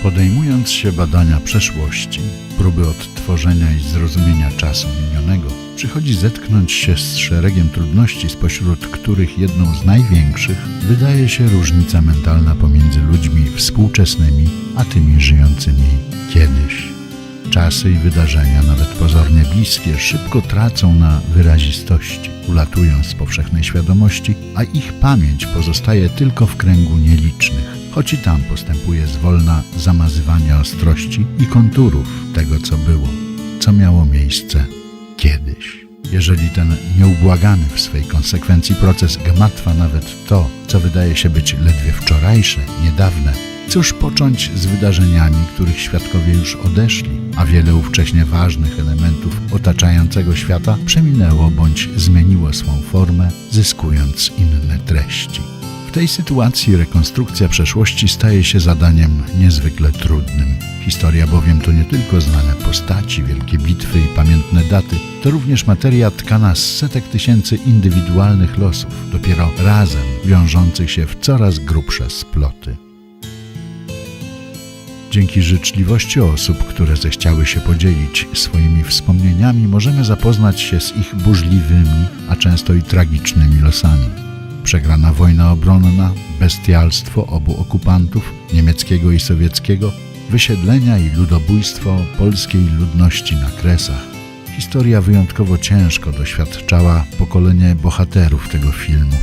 Podejmując się badania przeszłości, próby odtworzenia i zrozumienia czasu minionego, przychodzi zetknąć się z szeregiem trudności, spośród których jedną z największych wydaje się różnica mentalna pomiędzy ludźmi współczesnymi a tymi żyjącymi kiedyś. Czasy i wydarzenia, nawet pozornie bliskie, szybko tracą na wyrazistości, ulatują z powszechnej świadomości, a ich pamięć pozostaje tylko w kręgu nielicznych, choć i tam postępuje zwolna zamazywanie ostrości i konturów tego, co było, co miało miejsce kiedyś. Jeżeli ten nieubłagany w swej konsekwencji proces gmatwa nawet to, co wydaje się być ledwie wczorajsze, niedawne, cóż począć z wydarzeniami, których świadkowie już odeszli, a wiele ówcześnie ważnych elementów otaczającego świata przeminęło bądź zmieniło swą formę, zyskując inne treści. W tej sytuacji rekonstrukcja przeszłości staje się zadaniem niezwykle trudnym. Historia bowiem to nie tylko znane postaci, wielkie bitwy i pamiętne daty, to również materia tkana z setek tysięcy indywidualnych losów, dopiero razem wiążących się w coraz grubsze sploty. Dzięki życzliwości osób, które zechciały się podzielić swoimi wspomnieniami, możemy zapoznać się z ich burzliwymi, a często i tragicznymi losami. Przegrana wojna obronna, bestialstwo obu okupantów, niemieckiego i sowieckiego, wysiedlenia i ludobójstwo polskiej ludności na Kresach. Historia wyjątkowo ciężko doświadczała pokolenie bohaterów tego filmu.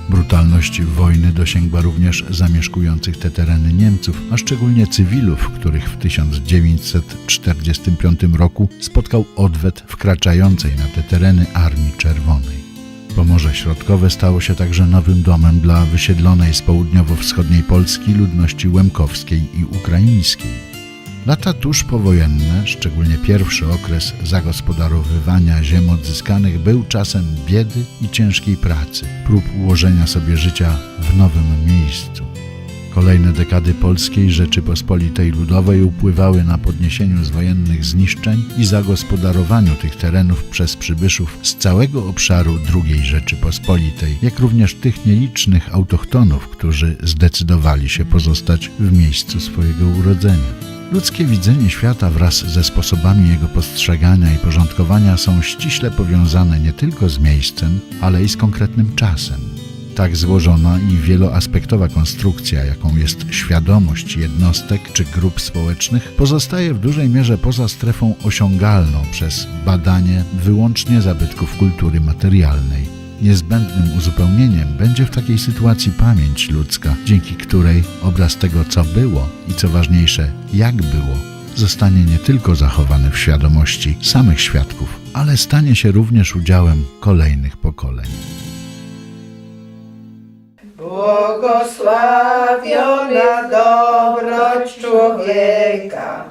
Brutalność wojny dosięgła również zamieszkujących te tereny Niemców, a szczególnie cywilów, których w 1945 roku spotkał odwet wkraczającej na te tereny Armii Czerwonej. Pomorze Środkowe stało się także nowym domem dla wysiedlonej z południowo-wschodniej Polski ludności łemkowskiej i ukraińskiej. Lata tuż powojenne, szczególnie pierwszy okres zagospodarowywania ziem odzyskanych, był czasem biedy i ciężkiej pracy, prób ułożenia sobie życia w nowym miejscu. Kolejne dekady Polskiej Rzeczypospolitej Ludowej upływały na podniesieniu z wojennych zniszczeń i zagospodarowaniu tych terenów przez przybyszów z całego obszaru II Rzeczypospolitej, jak również tych nielicznych autochtonów, którzy zdecydowali się pozostać w miejscu swojego urodzenia. Ludzkie widzenie świata wraz ze sposobami jego postrzegania i porządkowania są ściśle powiązane nie tylko z miejscem, ale i z konkretnym czasem. Tak złożona i wieloaspektowa konstrukcja, jaką jest świadomość jednostek czy grup społecznych, pozostaje w dużej mierze poza strefą osiągalną przez badanie wyłącznie zabytków kultury materialnej. Niezbędnym uzupełnieniem będzie w takiej sytuacji pamięć ludzka, dzięki której obraz tego, co było i co ważniejsze, jak było, zostanie nie tylko zachowany w świadomości samych świadków, ale stanie się również udziałem kolejnych pokoleń. Błogosławiona dobroć człowieka,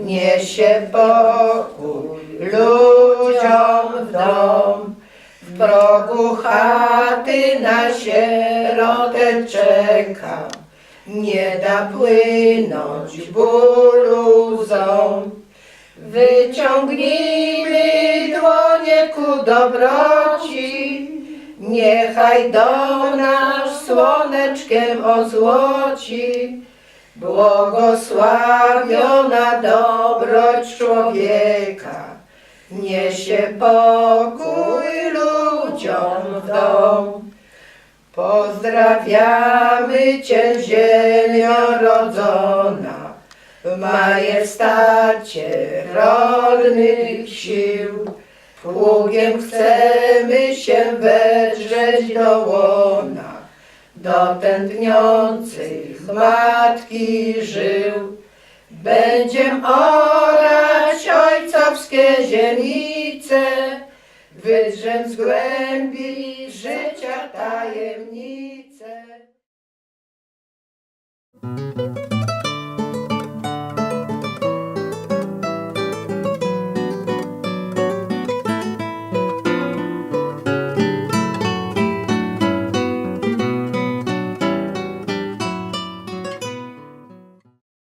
niesie pokój ludziom w dom. W progu chaty na sierotę czeka, nie da płynąć bólu łzom. Wyciągnijmy dłonie ku dobroci, niechaj dom nasz słoneczkiem ozłoci. Błogosławiona dobroć człowieka, niesie pokój ludziom w dom. Pozdrawiamy Cię, ziemio rodzona, w majestacie rodnych sił. Pługiem chcemy się wedrzeć do łona, do tętniących matki żył. Będziem orać ojcowskie ziemice, wydrzem z głębi życia tajemnice.